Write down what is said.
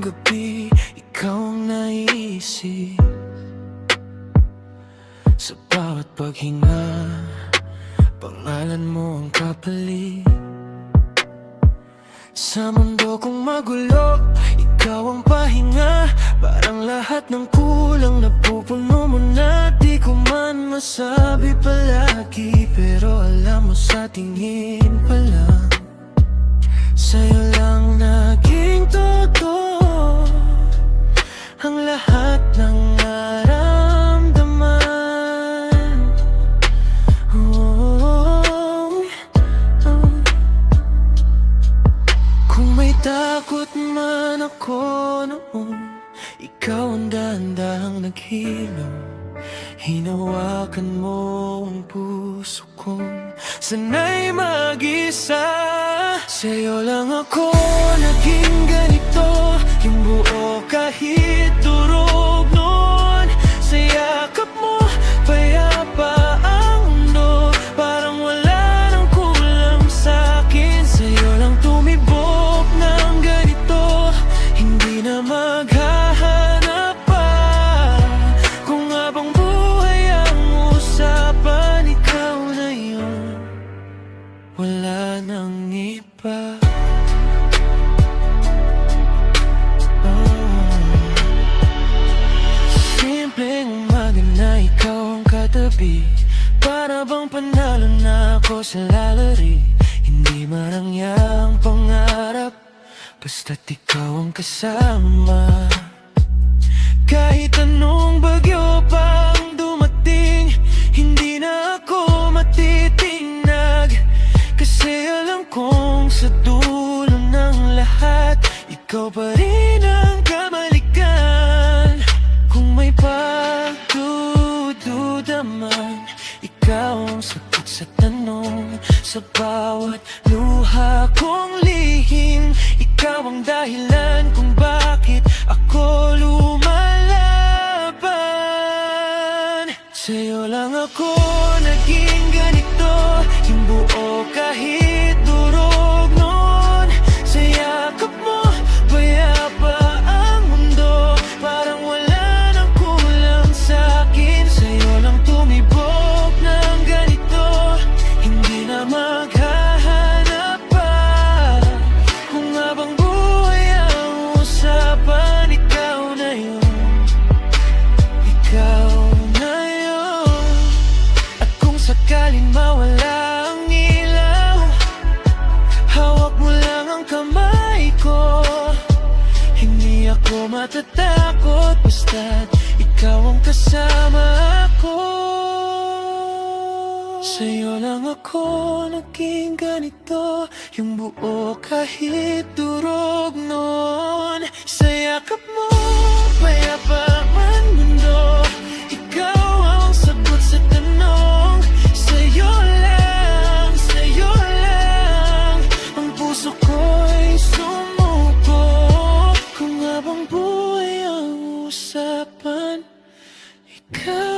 gabi, ikaw ang naisip. Sa bawat paghinga, pangalan mo ang kapalit. Sa mundo kong magulo, ikaw ang pahinga. Parang lahat ng kulang napupuno mo na. Di ko man masabi palagi, pero alam mo sa tingin pa lang, sa'yo lang naging totoo ang lahat ng naramdaman. Kung may takot man ako noon, ikaw ang dahan-dahang naghilom. Hinawakan mo ang puso kong sana'y mag-isa. Sa'yo lang ako naging ganito, yung buo kahit durog noon. Sa yakap mo, payapa ang mundo, parang wala nang kulang sa'kin. Sa'yo lang tumibok ng ganito, hindi na maghahanap pa. Kung habang buhay ang usapan, ikaw na yun, wala nang iba. Simpleng umaga na ikaw ang katabi, para bang panalo na ako sa lalari. Hindi marangyang pangarap, basta't ikaw ang kasama. Kahit anong bagyo pang dumating, hindi na ako matitinag. Kasi alam kong sa dulo ng lahat, ikaw pa rin ang kamalikan. Kung may pagdududa man, ikaw ang sagot sa tanong. Sa bawat luha kong lihim, ikaw ang dahilan kung bakit ako lumalaban. Sa'yo lang ako naging ganito, yung buo kahit durog noon. Sa yakap mo, payapa ang mundo, parang wala nang kulang sa'kin. Sa'yo lang tumibok ng ganito, hindi na maghahanap pa. Kung habang buhay ang usapan, ikaw na yun, ikaw na yun. At kung sakaling mawala ang ilaw, hawak mo lang ang kamay ko. Hindi ako matatakot, basta't ikaw ang kasama ko. Sa'yo lang ako naging ganito, yung buo kahit durog noon. Sa yakap mo, payapa man mundo, ikaw ang sagot sa tanong. Sa'yo lang ang puso ko'y sumuko. Kung habang buhay ang usapan, ikaw